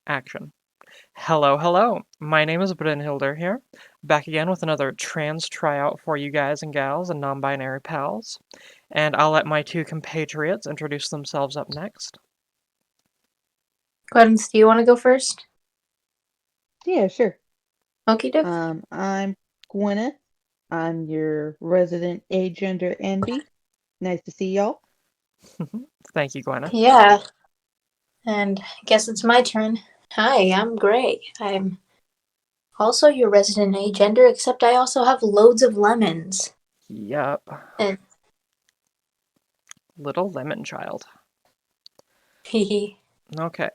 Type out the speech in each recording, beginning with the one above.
Action. Hello, hello. My name is Brynhilder here, back again with another trans tryout for you guys and gals and non-binary pals. And I'll let my two compatriots introduce themselves up next. Clarence, do you want to go first? Yeah, sure. Okie doke. I'm Gwyneth. I'm your resident agender envy. Nice to see y'all. Thank you, Gwyneth. Yeah, and I guess it's my turn. Hi, I'm Gray. I'm also your resident agender, except I also have loads of lemons. Yup. And Little lemon child. he. Okay.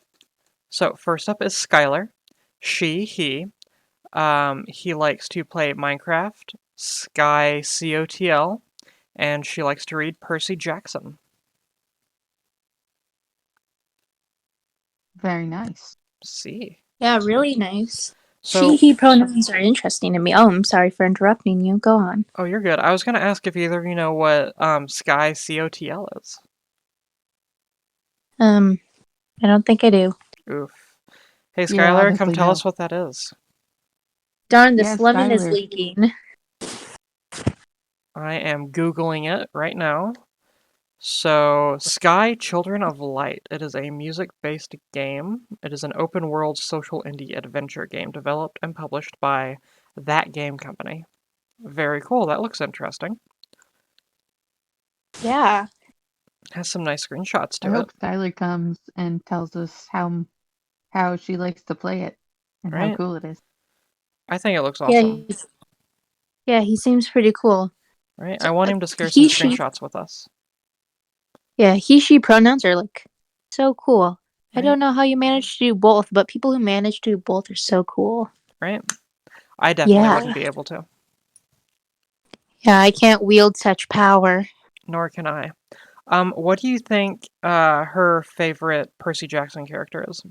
So first up is Skyler. He likes to play Minecraft, Sky COTL, and she likes to read Percy Jackson. Very nice. See. Yeah, really nice. So, He pronouns are interesting to me. Oh, I'm sorry for interrupting you. Go on. oh, you're good. I was gonna ask if either of you know what Sky COTL is. I don't think I do. Oof. Hey, Yeah, Skylar, come honestly, tell no. us what that is. Darn, Yeah, this lemon is Skylar. leaking. I am Googling it right now. So, Sky Children of Light. It is a music-based game. It is an open-world social indie adventure game developed and published by That Game Company. Very cool. That looks interesting. Yeah. Has some nice screenshots I to it, hope Skylar comes and tells us how she likes to play it and how right? cool it is. I think it looks Yeah, awesome, yeah, he seems pretty cool. right? So, I want him to share some he, she, screenshots with us, yeah, he, she pronouns are like so cool. I right? don't know how you manage to do both, but people who manage to do both are so cool. Right? I definitely Yeah. wouldn't be able to, Yeah, I can't wield such power. nor can I. What do you think her favorite Percy Jackson character is?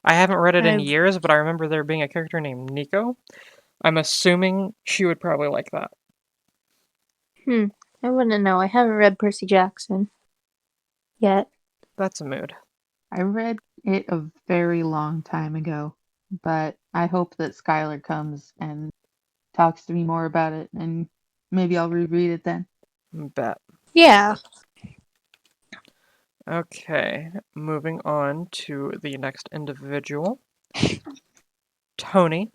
I haven't read it in I've years, but I remember there being a character named Nico. I'm assuming she would probably like that. I wouldn't know. I haven't read Percy Jackson yet. That's a mood. I read it a very long time ago, but I hope that Skylar comes and talks to me more about it, and maybe I'll reread it then. Bet. Yeah. Okay, moving on to the next individual. Tony.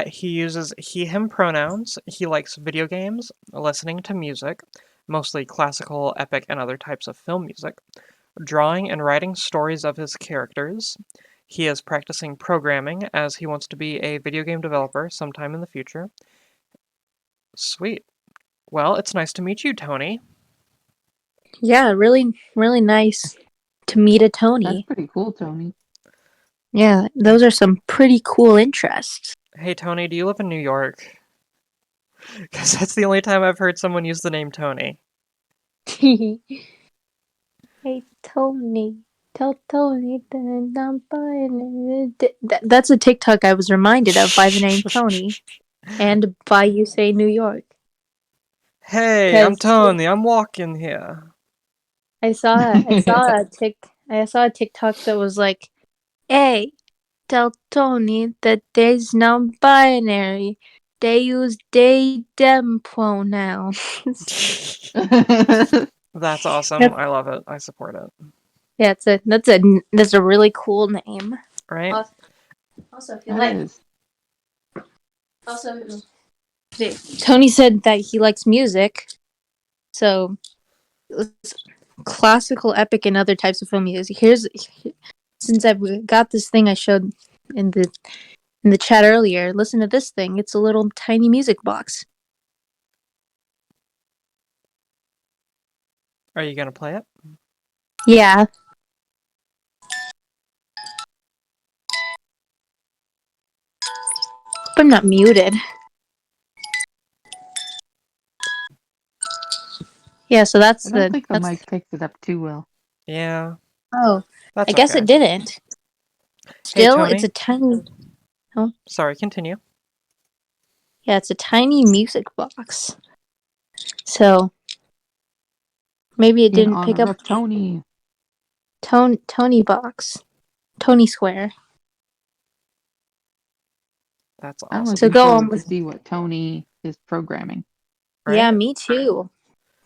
He uses he/him pronouns. He likes video games, listening to music, mostly classical, epic, and other types of film music, drawing and writing stories of his characters. He is practicing programming as he wants to be a video game developer sometime in the future. Sweet. Well, it's nice to meet you, Tony. Yeah, really, really nice to meet a That's Tony. pretty cool, Tony. Yeah, those are some pretty cool interests. Hey, Tony, do you live in New York? Because that's the only time I've heard someone use the name Tony. Hey, Tony. Tell Tony that I'm buying it. That's a TikTok I was reminded of by the name Tony and by you say New York. Hey, I'm Because Tony. I'm walking here. I saw a TikTok that was like, "Hey, tell Tony that there's non-binary. They use they them pronouns." That's awesome. Yep. I love it. I support it. Yeah, that's a really cool name. Right? Also, if you That like, is. also Tony said that he likes music, so classical, epic, and other types of film music. Since I've got this thing I showed in the chat earlier. Listen to this thing. It's a little tiny music box. Are you gonna play it? Yeah. But I'm not muted. Yeah, so I don't think the mic picked it up too well. Yeah, oh, I that's guess okay. it didn't. Hey, Still, it's Tony. a tiny. Oh, Sorry, continue. yeah, it's a tiny music box. So maybe it In didn't pick honor up of Tony. Tony box, Tony Square. That's I'm awesome. So looking go on forward to with. see what Tony is programming. Yeah, Right? me too.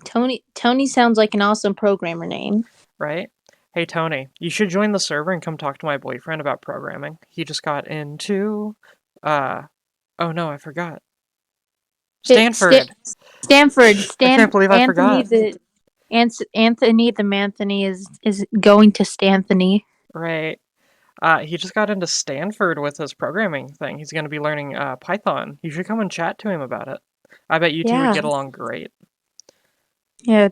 Tony sounds like an awesome programmer name. Right? Hey, Tony, you should join the server and come talk to my boyfriend about programming. He just got into, oh no, I forgot. Stanford! Stanford. I can't believe I forgot. Anthony the Manthony is going to Stanthony. Right. He just got into Stanford with his programming thing. He's going to be learning Python. You should come and chat to him about it. I bet you two would Yeah. get along great, Yeah,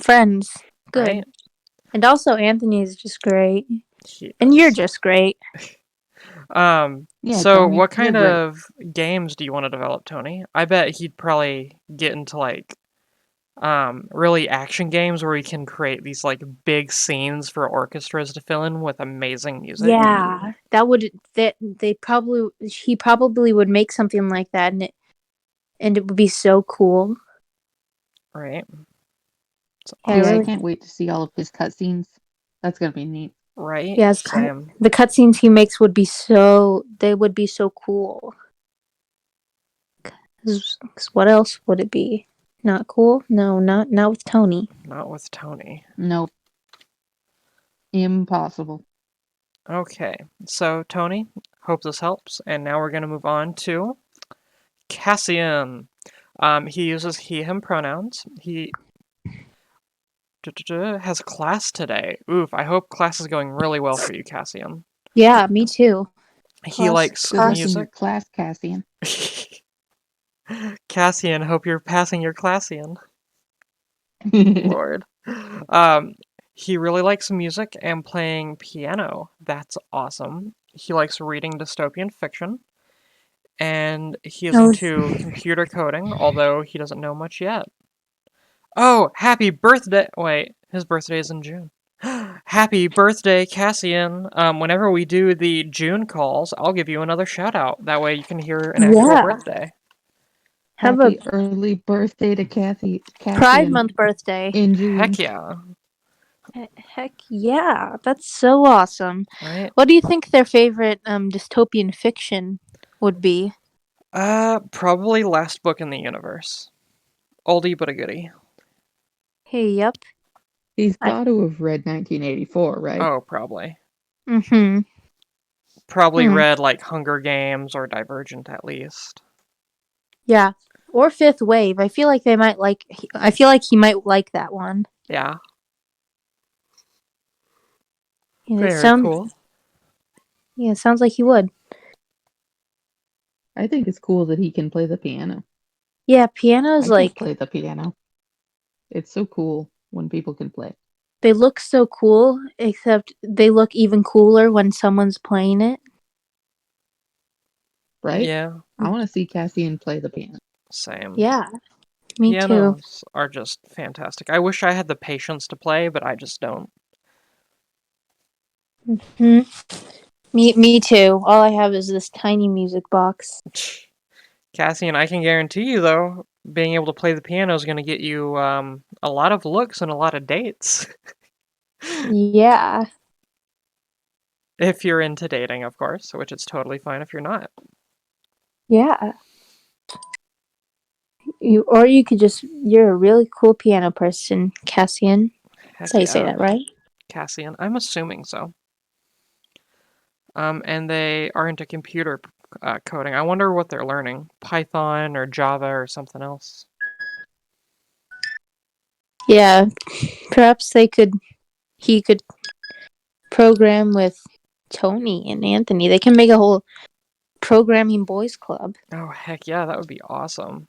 friends. Good. right? And also Anthony is just great. He And you're is. just great. Yeah, So Tony, what you're kind great. of games do you want to develop, Tony? I bet he'd probably get into like really action games where he can create these like big scenes for orchestras to fill in with amazing music. Yeah. He probably would make something like that, and it would be so cool. Right? It's Yeah, I Yeah, I awesome. really. can't wait to see all of his cutscenes. That's gonna be neat. Right? Yeah, Same. the cutscenes he makes would be so. They would be so cool. 'Cause what else would it be? Not cool? No, not with Tony. Not with Tony. Nope, impossible. Okay, so Tony, hope this helps. And now we're going to move on to Cassium. He uses he, him pronouns. He has class today. Oof, I hope class is going really well for you, Cassium. Yeah, me too. He likes Good luck in your music. class, Cassian. Cassian, hope you're passing your Classian. Lord. Um, he really likes music and playing piano. That's awesome. He likes reading dystopian fiction. And he is Oh, into computer coding, although he doesn't know much yet. Oh, happy birthday! Wait, his birthday is in June. Happy birthday, Cassian! Whenever we do the June calls, I'll give you another shout out. That way you can hear an actual yeah. birthday. Have a Happy early birthday to Pride Cassian Month birthday. in Heck June. yeah, Heck yeah, that's so awesome. right? What do you think their favorite dystopian fiction would be? Probably last book in the universe. Oldie but a goodie. Hey, yep. He's I got to have read 1984, right? Oh, probably. mm-hmm. Probably Hmm. read like Hunger Games or Divergent at least. Yeah. Or Fifth Wave. I feel like he might like that one. Yeah, Yeah, very cool. it sounds like he would. I think it's cool that he can play the piano. Yeah, piano's I can't like play the piano. It's so cool when people can play, they look so cool, except they look even cooler when someone's playing it. right? Yeah, I want to see Cassian play the piano. same. Yeah, me too. Pianos are just fantastic. I wish I had the patience to play, but I just don't. Hmm. Me too. All I have is this tiny music box. Cassian, I can guarantee you, though, being able to play the piano is going to get you a lot of looks and a lot of dates. Yeah. If you're into dating, of course, which it's totally fine if you're not. Yeah. You could you're a really cool piano person, Cassian. That's Heck how you say yeah, that, right? Cassian. I'm assuming so. And they are into computer coding. I wonder what they're learning. Python or Java or something else. Yeah. Perhaps he could program with Tony and Anthony. They can make a whole programming boys club. Oh, heck yeah, that would be awesome.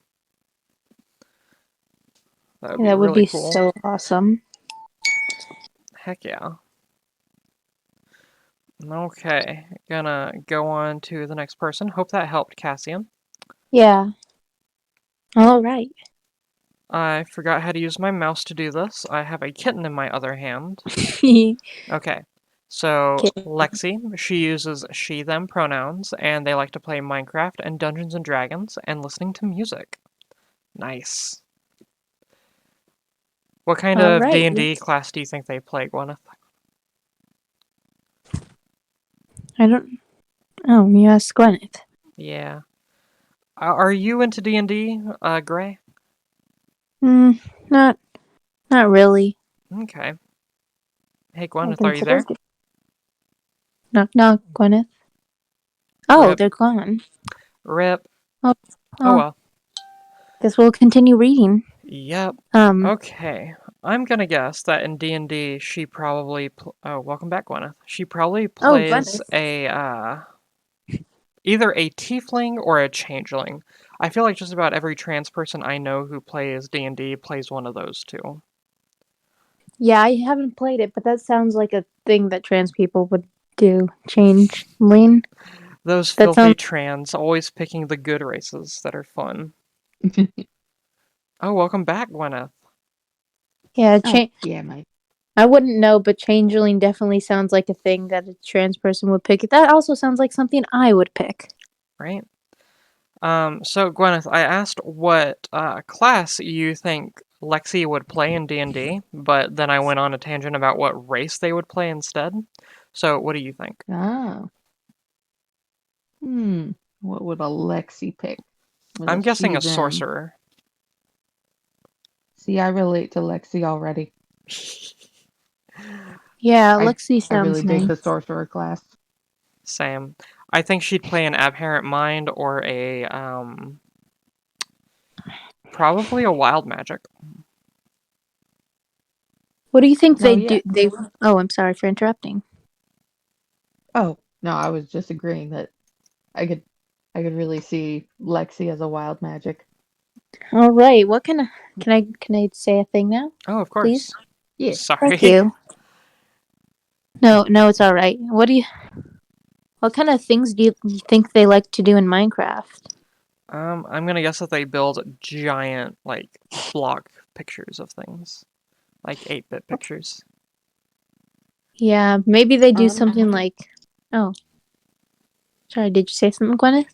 That would be That would really be cool. so awesome. Heck yeah. Okay, gonna go on to the next person. Hope that helped, Cassian. Yeah. All right. I forgot how to use my mouse to do this. I have a kitten in my other hand. Okay, so Okay. Lexie, she uses she, them pronouns, and they like to play Minecraft and Dungeons and Dragons and listening to music. Nice. What kind All of right. D&D class do you think they play, Gwyneth? I don't. Oh, you asked Gwyneth. Yeah. Are you into D&D, Gray? Hmm, not really. Okay. Hey, I Gwyneth, are you considered there? it. Knock knock, Gwyneth. Oh, Rip. they're gone. Rip. Oh, Oh well, well. guess we'll continue reading. Yep. Um. Okay. I'm gonna guess that in D&D she probably oh, welcome back, Gwyneth. She probably Oh, plays Gwyneth. a either a tiefling or a changeling. I feel like just about every trans person I know who plays D&D plays one of those two. Yeah, I haven't played it, but that sounds like a thing that trans people would do. Changeling. Those That filthy sounds. trans always picking the good races that are fun. Oh, welcome back, Gwyneth. Yeah, Oh, yeah, Mike. I wouldn't know, but changeling definitely sounds like a thing that a trans person would pick. That also sounds like something I would pick. Right? So Gwyneth, I asked what class you think Lexie would play in D&D, but then I went on a tangent about what race they would play instead. So what do you think? Oh. Hmm. What would a Lexi pick? With a I'm guessing she, a them. sorcerer. See, I relate to Lexi already. Yeah, I Lexie I really sounds dig nice. the sorcerer class. Same. I think she'd play an abhorrent mind or a probably a wild magic. What do you think Oh they yeah. do? Oh, I'm sorry for interrupting. Oh, no, I was just agreeing that I could I could really see Lexi as a wild magic. All right, what can I say a thing now, Oh, of please? course. Yeah. Thank Sorry. you. No, it's all right. What kind of things do you think they like to do in Minecraft? I'm gonna guess that they build giant like block pictures of things, like 8-bit pictures. Yeah, maybe they do Um, something like. Oh, sorry. Did you say something, Gwyneth?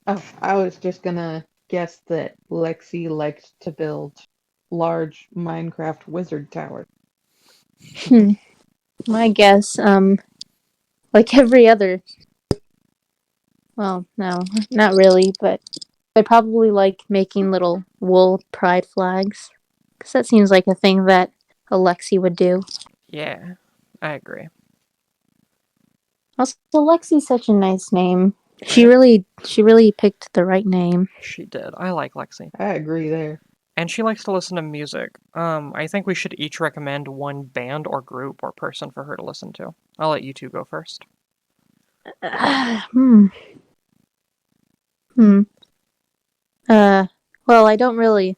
oh, I was just gonna guess that Lexi liked to build large Minecraft wizard tower. Hmm. My guess, like every other. Well, no, not really, but they probably like making little wool pride flags, because that seems like a thing that Alexi would do. Yeah, I agree. Also, Alexi's such a nice name. She Yep, really picked the right name. she did. I like Lexi. I agree there. And she likes to listen to music. I think we should each recommend one band or group or person for her to listen to. I'll let you two go first. Hmm. Hmm. Well, I don't really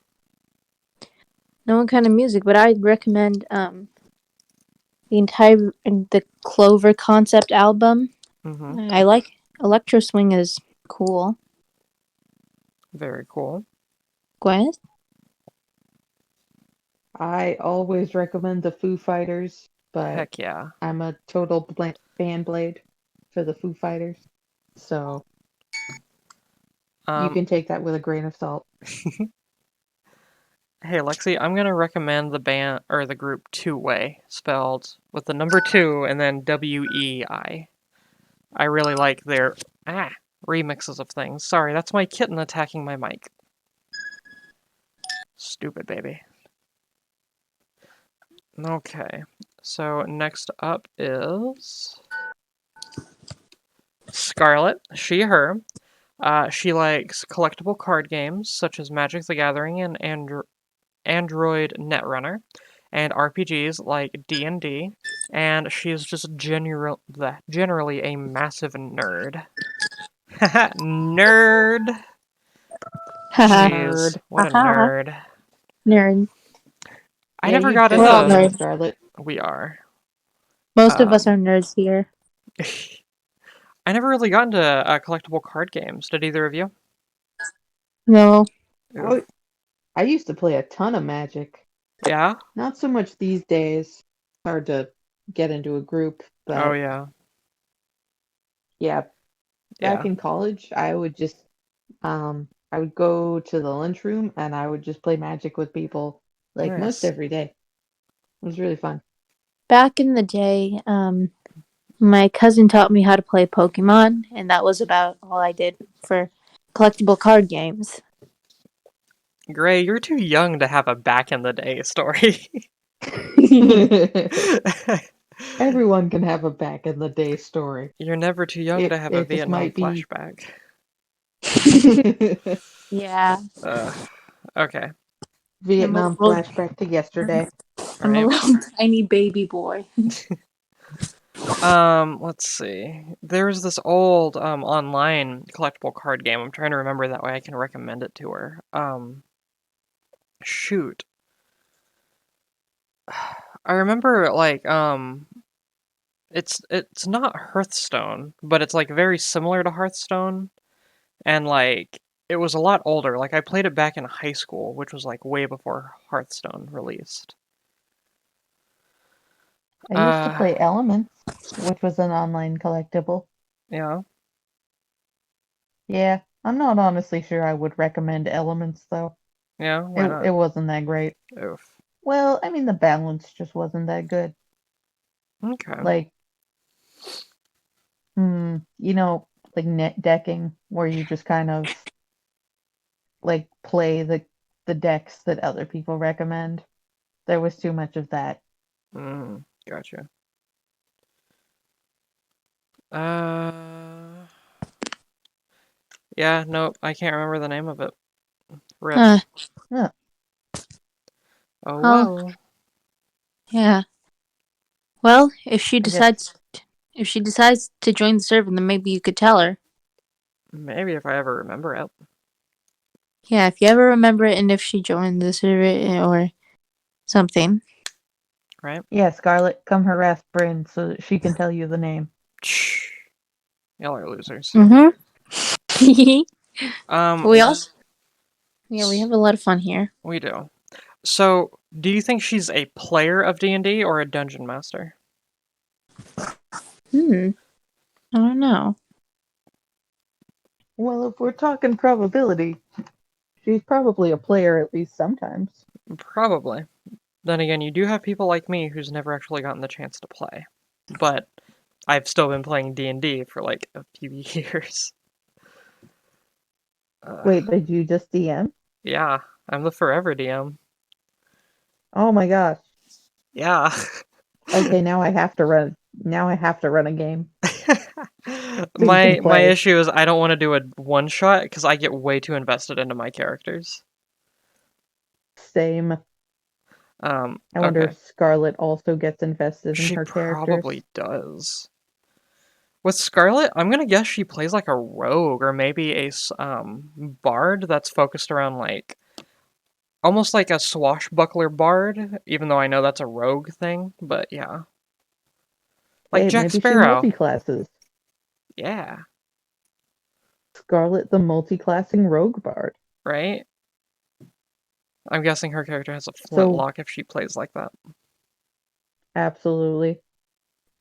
know what kind of music, but I'd recommend the Clover concept album. Mm-hmm. I like electro swing is cool. Very cool. Gwyneth? I always recommend the Foo Fighters, but Heck yeah. I'm a total fan blade for the Foo Fighters. So you Um, can take that with a grain of salt. hey Lexi, I'm gonna recommend the band or the group Two Way, spelled with the number two and then WEI. I really like their remixes of things. Sorry, that's my kitten attacking my mic. Stupid baby. Okay, so next up is Scarlet. She, her. She likes collectible card games such as Magic the Gathering and Android Netrunner, and RPGs like D&D, and she's just generally a massive nerd. Nerd! Haha. Jeez, Nerd. what a Haha. nerd. Nerd. I Yeah, never you got We're fit all that into. one, nerds. Scarlett. We are. Most of us Um, are nerds here. I never really got into collectible card games. Did either of you? No. Oof. Oh, I used to play a ton of Magic. Yeah? Not so much these days. Hard to get into a group, Oh, but yeah. yeah, back Yeah. in college, I would go to the lunchroom and I would just play Magic with people like most Nice. every day. It was really fun. Back in the day, My cousin taught me how to play Pokemon, and that was about all I did for collectible card games. Gray, you're too young to have a back in the day story. Everyone can have a back in the day story. You're never too young to have a It just Vietnam might be. flashback. Yeah, Okay, I'm a Vietnam little, flashback to yesterday. I'm a right. little tiny baby boy. Let's see. There's this old online collectible card game. I'm trying to remember that way I can recommend it to her. Shoot. I remember like it's not Hearthstone, but it's like very similar to Hearthstone, and like it was a lot older. Like I played it back in high school, which was like way before Hearthstone released. I used to play Elements, which was an online collectible. Yeah, Yeah, I'm not honestly sure I would recommend Elements though. yeah, It why it not? wasn't that great. Oof. Well, I mean the balance just wasn't that good. Okay. Like, you know, like net decking where you just kind of like play the decks that other people recommend. There was too much of that. Gotcha. Uh, yeah, nope, I can't remember the name of it. Rip. Huh. Huh. Oh Well, well. yeah. Well, I guess if she decides to join the server, then maybe you could tell her. Maybe if I ever remember it. Yeah, if you ever remember it, and if she joined the server or something. Right? yeah, Scarlett, come harass Bryn so that she can tell you the name. Shh. Y'all are losers. Mm-hmm. Um, we also, yeah, we have a lot of fun here. we do. So, do you think she's a player of D&D or a dungeon master? I don't know. Well, if we're talking probability, she's probably a player at least sometimes. Probably. Then again, you do have people like me who's never actually gotten the chance to play. But I've still been playing D&D for like a few years. Wait, did you just DM? Yeah, I'm the forever DM. Oh my gosh. Yeah. Okay, now I have to run. Now I have to run a game so you can My play. issue is I don't want to do a one shot because I get way too invested into my characters. Same. I wonder Okay. if Scarlett also gets invested in She her characters. probably does. With Scarlet, I'm gonna guess she plays like a rogue or maybe a bard that's focused around like almost like a swashbuckler bard, even though I know that's a rogue thing, but yeah. Like Hey, Jack maybe she Sparrow. multi-classes. Yeah, Scarlett the multi-classing rogue bard. right? I'm guessing her character has a So, flintlock if she plays like that. absolutely.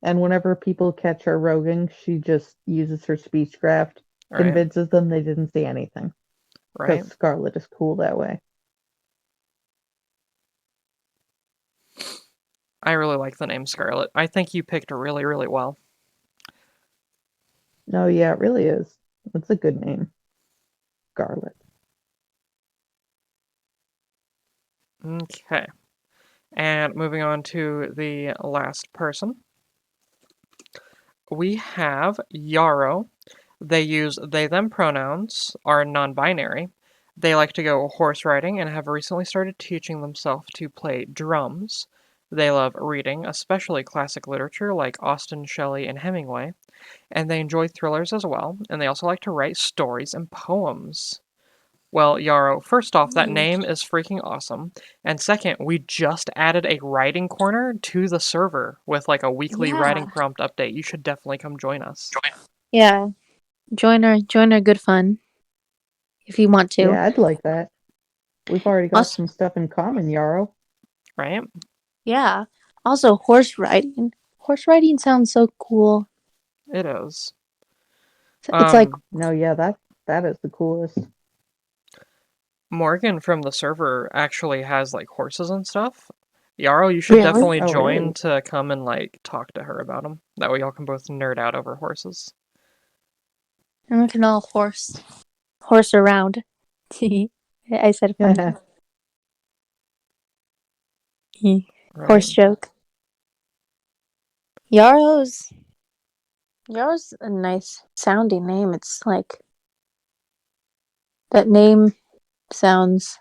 And whenever people catch her roguing, she just uses her speechcraft, Right? convinces them they didn't see anything. Because Right? Scarlett is cool that way. I really like the name Scarlet. I think you picked really, really well. No, yeah, it really is. It's a good name. Scarlett. Okay. And moving on to the last person, we have Yarrow. They use they them pronouns, are non-binary. They like to go horse riding and have recently started teaching themselves to play drums. They love reading, especially classic literature like Austen, Shelley, and Hemingway, and they enjoy thrillers as well, and they also like to write stories and poems. Well, Yarrow, first off, that Ooh. name is freaking awesome. And second, we just added a writing corner to the server with like a weekly writing Yeah. prompt update. You should definitely come join us. Yeah. Join our good fun if you want to. Yeah, I'd like that. We've already got Also, some stuff in common, Yarrow. Right? yeah. Also, horse riding. Horse riding sounds so cool. It is. It's like, No, yeah, that is the coolest. Morgan from the server actually has like horses and stuff. Yarrow, you should Really? definitely Oh, join really? to come and like talk to her about them. That way y'all can both nerd out over horses. And we can all horse around. I said a funny horse Right. joke. Yarrow's a nice sounding name. It's like that name sounds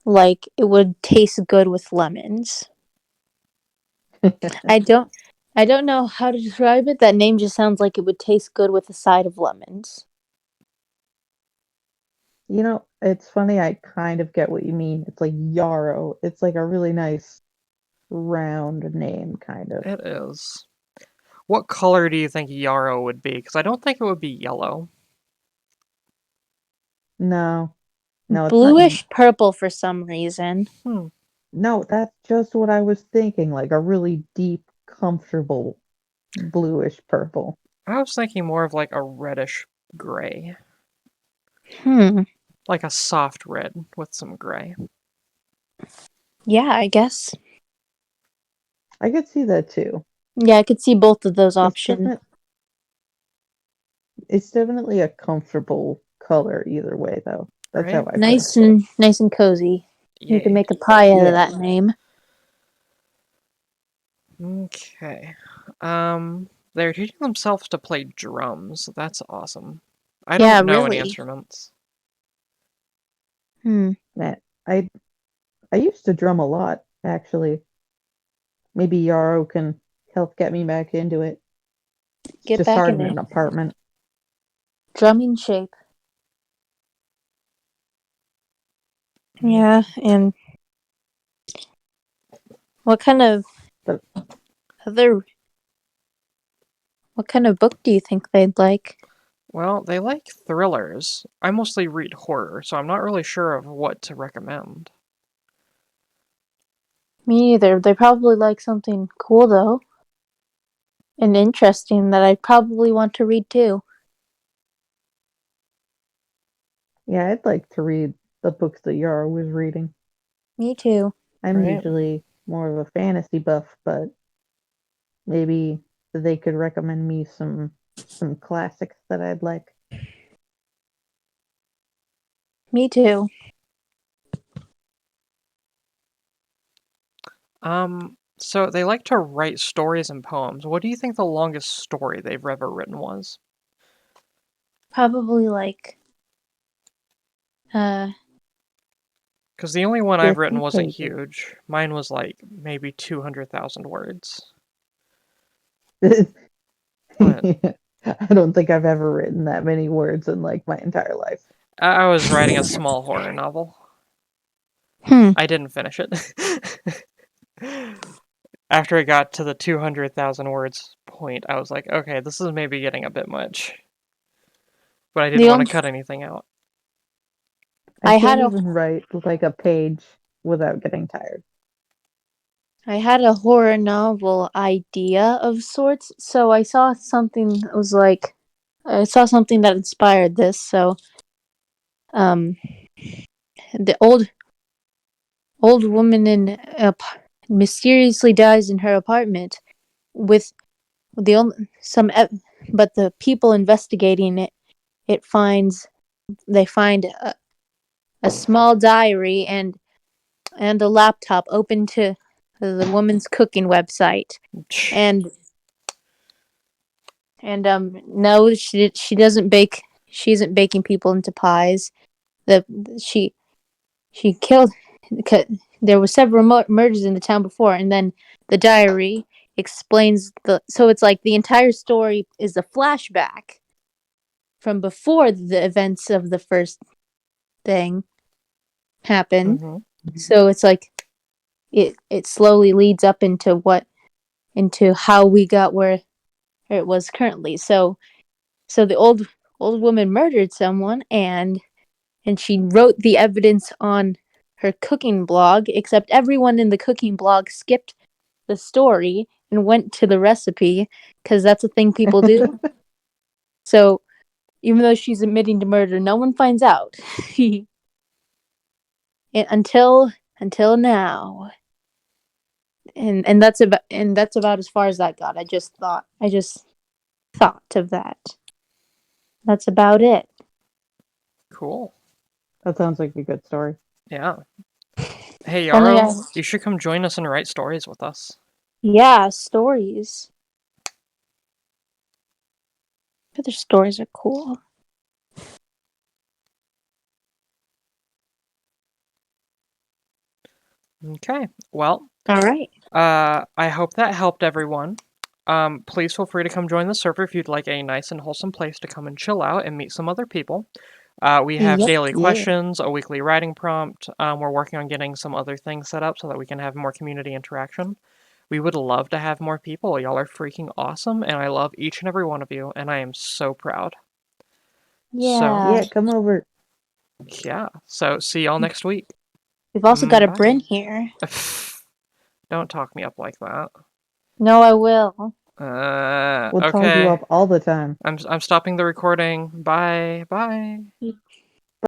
like it would taste good with lemons. I don't know how to describe it. That name just sounds like it would taste good with a side of lemons. You know, it's funny, I kind of get what you mean. It's like Yarrow. It's like a really nice round name, kind of. It is. What color do you think Yarrow would be? Because I don't think it would be yellow. No, no, it's not. Bluish purple for some reason. No, that's just what I was thinking. Like a really deep, comfortable bluish purple. I was thinking more of like a reddish gray. Hmm. Like a soft red with some gray. Yeah, I guess. I could see that too. Yeah, I could see both of those It's options. it's definitely a comfortable color either way, though. That's how Right? I feel. Nice and cozy. You can Yay. make a pie out of Yeah. that name. Okay. They're teaching themselves to play drums. That's awesome. I Yeah, don't know any really. instruments. Hmm. Man, I used to drum a lot, actually. Maybe Yarrow can help get me back into it. It's Get just back hard in in it. an apartment. Drumming shape. Mm, Yeah, and what kind of But other what kind of book do you think they'd like? Well, they like thrillers. I mostly read horror, so I'm not really sure of what to recommend. Me either. They probably like something cool though. And interesting that I'd probably want to read too. yeah, I'd like to read the books that Yarrow was reading. Me too. I'm Right? usually more of a fantasy buff, but maybe they could recommend me some classics that I'd like. Me too. So they like to write stories and poems. What do you think the longest story they've ever written was? Probably like uh Because the only one I've written 50 wasn't pages. huge. Mine was like maybe 200,000 words. But I don't think I've ever written that many words in like my entire life. I was writing a small horror novel. hmm. I didn't finish it. After I got to the 200,000 words point, I was like, okay, this is maybe getting a bit much. But I didn't The want to only cut anything out. I I had can't a even write like a page without getting tired. horror novel idea of sorts, so I saw something that was like I saw something that inspired this, so um the old woman mysteriously dies in her apartment with the only but the people investigating it they find a small diary and a laptop open to the woman's cooking website and no, she doesn't bake. She isn't baking people into pies. The she killed. There were several murders in the town before, and then the diary explains the. So it's like the entire story is a flashback from before the events of the first thing happened. Mm-hmm. So it's like it slowly leads up into how we got where it was currently. So the old woman murdered someone and she wrote the evidence on her cooking blog, except everyone in the cooking blog skipped the story and went to the recipe because that's a thing people do. So even though she's admitting to murder, no one finds out. Until now. and that's about as far as that got. I just thought of that. That's about it. Cool. That sounds like a good story. Yeah. Hey, If only Yarrow, you should come join us and write stories with us. Yeah, stories. Other stories are cool. Okay. Well, All right. I hope that helped everyone. Please feel free to come join the server if you'd like a nice and wholesome place to come and chill out and meet some other people. We have Yep. daily Yeah. questions, a weekly writing prompt. We're working on getting some other things set up so that we can have more community interaction. We would love to have more people. Y'all are freaking awesome, and I love each and every one of you, and I am so proud. So, Yeah. Yeah, come over. yeah. So, see y'all next week. We've also got a Bye. Bryn here. Don't talk me up like that. No, I will. We'll talk you Okay. up all the time. I'm stopping the recording. Bye. Bye.